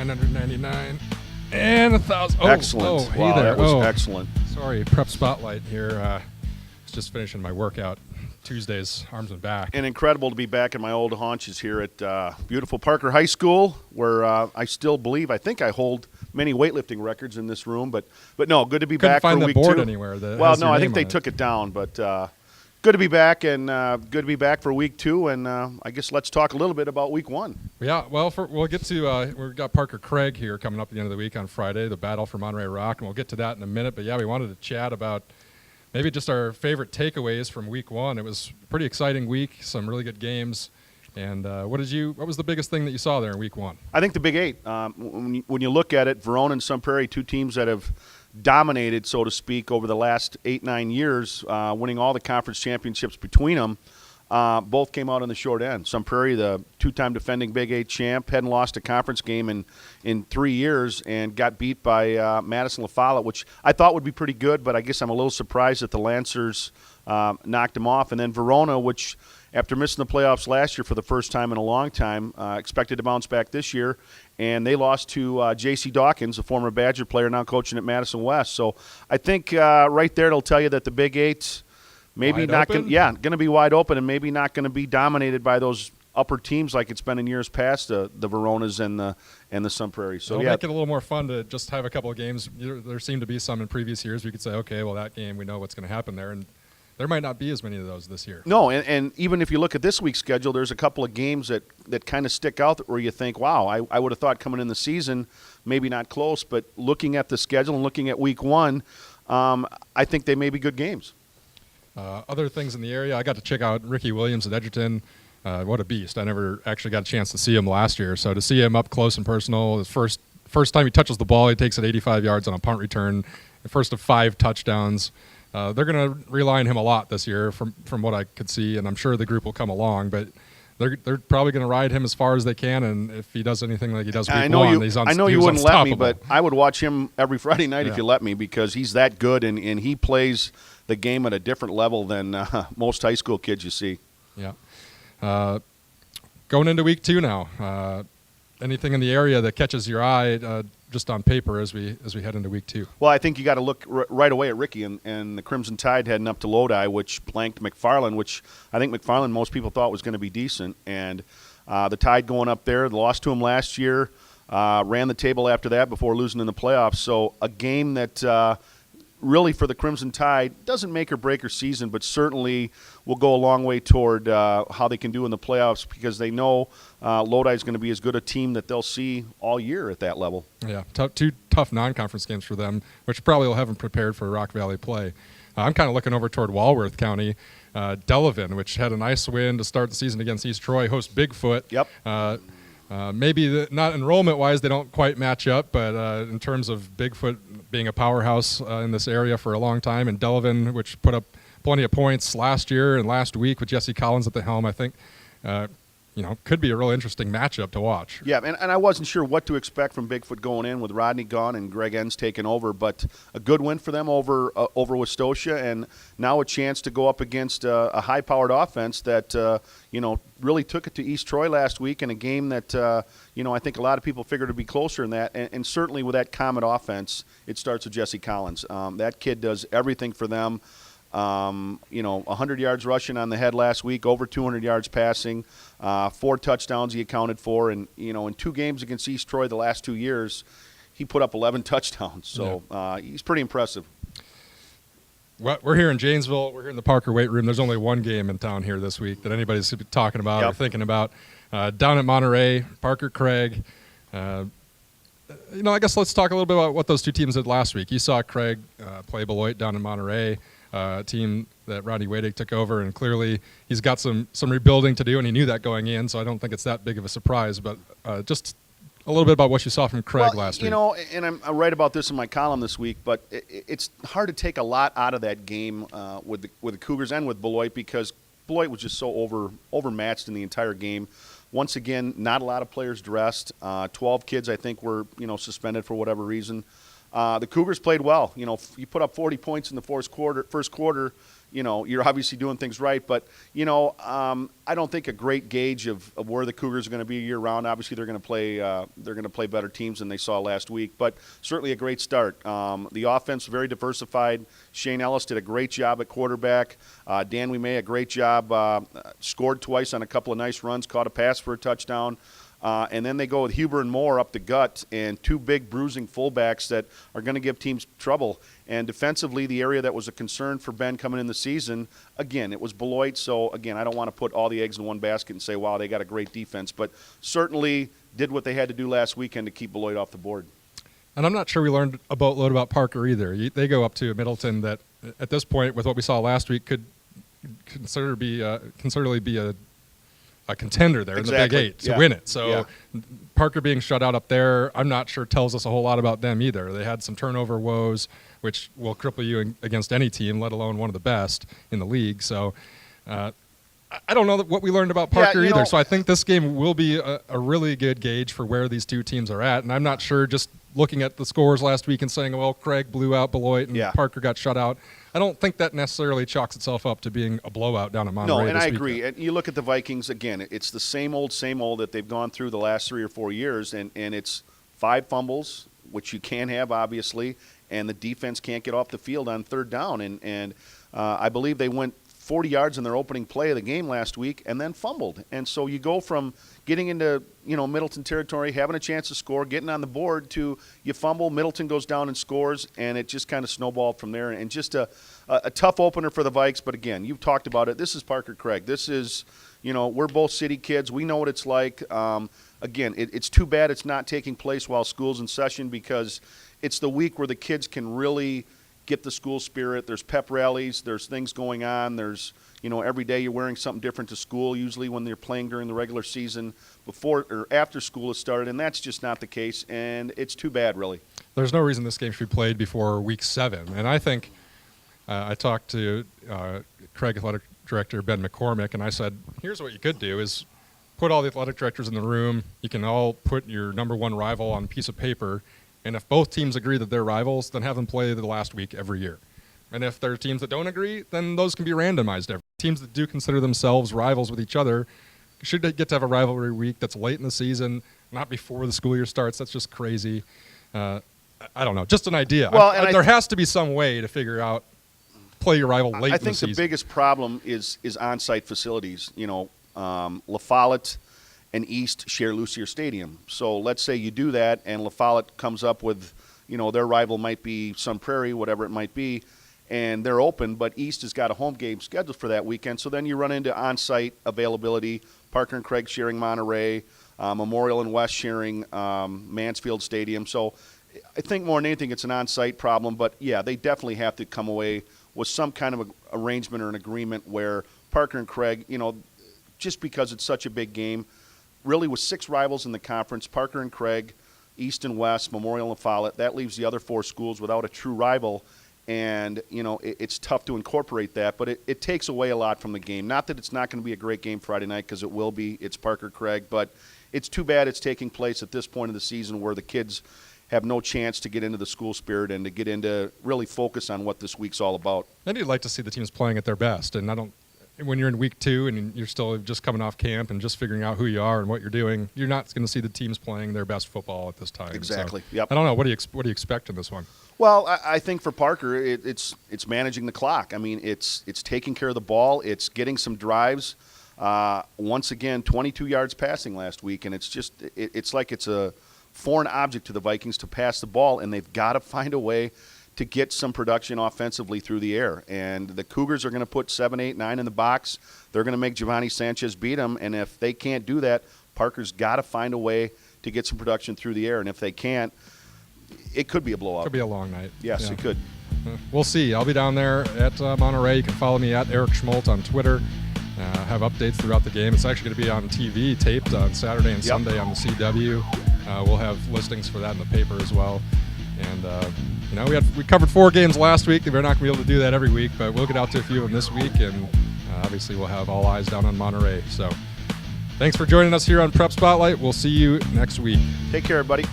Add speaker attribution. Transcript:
Speaker 1: 999 and 1,000.
Speaker 2: Excellent.
Speaker 1: Hey
Speaker 2: wow,
Speaker 1: there.
Speaker 2: that was excellent.
Speaker 1: Sorry, prep spotlight here. Was just finishing my workout. Tuesdays, arms and back.
Speaker 2: And incredible to be back in my old haunches here at beautiful Parker High School, where I still believe, I think I hold many weightlifting records in this room, but no, good to be back for week 2.
Speaker 1: Couldn't find the board anywhere.
Speaker 2: Well, no, I think they took it down, but good to be back, and good to be back for week 2, and I guess let's talk a little bit about week 1.
Speaker 1: Yeah, well, we'll get to we've got Parker Craig here coming up at the end of the week on Friday, the battle for Monterey Rock, and we'll get to that in a minute. But yeah, we wanted to chat about maybe just our favorite takeaways from week 1. It was a pretty exciting week, some really good games. And what was the biggest thing that you saw there in week 1?
Speaker 2: I think the Big 8. When you look at it, Verona and Sun Prairie, 2 teams that have dominated, so to speak, over the last 8-9 years, winning all the conference championships between them, both came out on the short end. Sun Prairie, the 2-time defending Big 8 champ, hadn't lost a conference game in 3 years and got beat by Madison La Follette, which I thought would be pretty good, but I guess I'm a little surprised that the Lancers knocked them off. And then Verona, which after missing the playoffs last year for the first time in a long time, expected to bounce back this year, and they lost to J.C. Dawkins, a former Badger player now coaching at Madison West. So I think right there it'll tell you that the Big 8 maybe not going to be wide open, and maybe not going to be dominated by those upper teams like it's been in years past, the Veronas and the Sun Prairie. So
Speaker 1: it'll make it a little more fun to just have a couple of games. There seemed to be some in previous years. We could say, okay, well, that game, we know what's going to happen there, and there might not be as many of those this year.
Speaker 2: No, and even if you look at this week's schedule, there's a couple of games that kind of stick out where you think, wow, I would have thought coming in the season, maybe not close, but looking at the schedule and looking at week 1, I think they may be good games.
Speaker 1: Other things in the area, I got to check out Ricky Williams at Edgerton. What a beast. I never actually got a chance to see him last year. So to see him up close and personal, his first time he touches the ball, he takes it 85 yards on a punt return, the first of 5 touchdowns. They're going to rely on him a lot this year from what I could see, and I'm sure the group will come along, but they're probably going to ride him as far as they can, and if he does anything like he does week 1, he's unstoppable.
Speaker 2: I know you wouldn't let me, but I would watch him every Friday night if you let me, because he's that good, and he plays the game at a different level than most high school kids you see.
Speaker 1: Yeah. Going into week 2 now, anything in the area that catches your eye just on paper as we head into week 2? Well,
Speaker 2: I think you got to look right away at Ricky and the Crimson Tide heading up to Lodi, which blanked McFarland, which I think McFarland most people thought was going to be decent. And the Tide going up there, lost to him last year, ran the table after that before losing in the playoffs. So a game that really for the Crimson Tide doesn't make or break their season, but certainly will go a long way toward how they can do in the playoffs, because they know Lodi is going to be as good a team that they'll see all year at that level.
Speaker 1: Yeah, 2 tough non-conference games for them, which probably will have them prepared for Rock Valley play. I'm kind of looking over toward Walworth County. Delavan, which had a nice win to start the season against East Troy, hosts Bigfoot.
Speaker 2: Yep.
Speaker 1: Maybe not enrollment-wise, they don't quite match up, but in terms of Bigfoot being a powerhouse in this area for a long time, and Delavan, which put up plenty of points last year and last week with Jesse Collins at the helm, I think, could be a real interesting matchup to watch.
Speaker 2: Yeah, and I wasn't sure what to expect from Bigfoot going in with Rodney gone and Greg Enns taking over, but a good win for them over Westosha, and now a chance to go up against a high-powered offense that really took it to East Troy last week in a game that I think a lot of people figured would be closer than that, and certainly with that Comet offense, it starts with Jesse Collins. That kid does everything for them. 100 yards rushing on the head last week, over 200 yards passing, 4 touchdowns he accounted for, and in 2 games against East Troy the last 2 years, he put up 11 touchdowns. So he's pretty impressive.
Speaker 1: Well, we're here in Janesville. We're here in the Parker weight room. There's only one game in town here this week that anybody's talking about or thinking about. Down at Monterey, Parker Craig. I guess let's talk a little bit about what those 2 teams did last week. You saw Craig play Beloit down in Monterey, a team that Rodney Wadick took over, and clearly he's got some rebuilding to do, and he knew that going in, so I don't think it's that big of a surprise. But just a little bit about what you saw from Craig last week.
Speaker 2: And I write about this in my column this week, but it's hard to take a lot out of that game with the Cougars and with Beloit, because Beloit was just so overmatched in the entire game. Once again, not a lot of players dressed. 12 kids, I think, were suspended for whatever reason. The Cougars played well. You put up 40 points in the first quarter. you're obviously doing things right. But, I don't think a great gauge of where the Cougars are going to be year round. Obviously, they're going to play better teams than they saw last week. But certainly a great start. The offense very diversified. Shane Ellis did a great job at quarterback. Dan Wimay, a great job. Scored twice on a couple of nice runs. Caught a pass for a touchdown. And then they go with Huber and Moore up the gut and two big bruising fullbacks that are going to give teams trouble. And defensively, the area that was a concern for Ben coming in the season, again, it was Beloit. So, again, I don't want to put all the eggs in one basket and say, wow, they got a great defense. But certainly did what they had to do last weekend to keep Beloit off the board.
Speaker 1: And I'm not sure we learned a boatload about Parker either. They go up to Middleton that, at this point, with what we saw last week, could considerably be a contender there in the Big Eight to win it. So Parker being shut out up there, I'm not sure tells us a whole lot about them either. They had some turnover woes, which will cripple you against any team, let alone one of the best in the league. So I don't know what we learned about Parker either. So I think this game will be a really good gauge for where these two teams are at. And I'm not sure, just looking at the scores last week and saying, well, Craig blew out Beloit and Parker got shut out, I don't think that necessarily chalks itself up to being a blowout down at Monterey.
Speaker 2: No, and
Speaker 1: I
Speaker 2: agree. And you look at the Vikings, again, it's the same old that they've gone through the last 3 or 4 years, and it's 5 fumbles, which you can have, obviously, and the defense can't get off the field on third down. And I believe they went 40 yards in their opening play of the game last week and then fumbled. And so you go from getting into, Middleton territory, having a chance to score, getting on the board, to you fumble, Middleton goes down and scores, and it just kind of snowballed from there. And just a tough opener for the Vikes. But again, you've talked about it. This is Parker Craig. This is, we're both city kids. We know what it's like. Again, it's too bad it's not taking place while school's in session, because it's the week where the kids can really get the school spirit. There's pep rallies. There's things going on. There's, every day you're wearing something different to school, usually when they're playing during the regular season before or after school has started, and that's just not the case, and it's too bad, really.
Speaker 1: There's no reason this game should be played before week 7. And I think I talked to Craig Athletic Director Ben McCormick, and I said, here's what you could do is put all the athletic directors in the room. You can all put your number one rival on a piece of paper, and if both teams agree that they're rivals, then have them play the last week every year. And if there are teams that don't agree, then those can be randomized. Teams that do consider themselves rivals with each other should get to have a rivalry week that's late in the season, not before the school year starts. That's just crazy. I don't know. Just an idea.
Speaker 2: Well,
Speaker 1: there has to be some way to figure out play your rival late in the season.
Speaker 2: I think the biggest problem is on-site facilities. La Follette and East share Lucier Stadium. So let's say you do that, and La Follette comes up with, their rival might be Sun Prairie, whatever it might be, and they're open, but East has got a home game scheduled for that weekend. So then you run into on-site availability. Parker and Craig sharing Monterey, Memorial and West sharing Mansfield Stadium. So I think more than anything it's an on-site problem, but yeah, they definitely have to come away with some kind of arrangement or an agreement where Parker and Craig, just because it's such a big game, really with 6 rivals in the conference, Parker and Craig, East and West, Memorial and Follette, that leaves the other 4 schools without a true rival. And, it's tough to incorporate that, but it takes away a lot from the game. Not that it's not going to be a great game Friday night, because it will be. It's Parker Craig, but it's too bad it's taking place at this point of the season where the kids have no chance to get into the school spirit and to get into really focus on what this week's all about.
Speaker 1: And you'd like to see the teams playing at their best, and when you're in week 2 and you're still just coming off camp and just figuring out who you are and what you're doing, you're not going to see the teams playing their best football at this time.
Speaker 2: Exactly.
Speaker 1: So,
Speaker 2: yep.
Speaker 1: I don't know. What do you expect in this one?
Speaker 2: Well, I think for Parker, it's managing the clock. I mean, it's taking care of the ball. It's getting some drives. Once again, 22 yards passing last week, and it's like it's a foreign object to the Vikings to pass the ball, and they've got to find a way to get some production offensively through the air. And the Cougars are going to put 7, 8, 9 in the box. They're going to make Giovanni Sanchez beat them, and if they can't do that, Parker's got to find a way to get some production through the air. And if they can't, it could be a blowout.
Speaker 1: Could be a long night.
Speaker 2: Yes,
Speaker 1: yeah.
Speaker 2: It could.
Speaker 1: We'll see. I'll be down there at Monterey. You can follow me at Eric Schmoldt on Twitter. Have updates throughout the game. It's actually going to be on TV, taped on Saturday and Sunday on the CW. We'll have listings for that in the paper as well. And we covered 4 games last week. We're not going to be able to do that every week, but we'll get out to a few of them this week, and obviously we'll have all eyes down on Monterey. So thanks for joining us here on Prep Spotlight. We'll see you next week.
Speaker 2: Take care, everybody.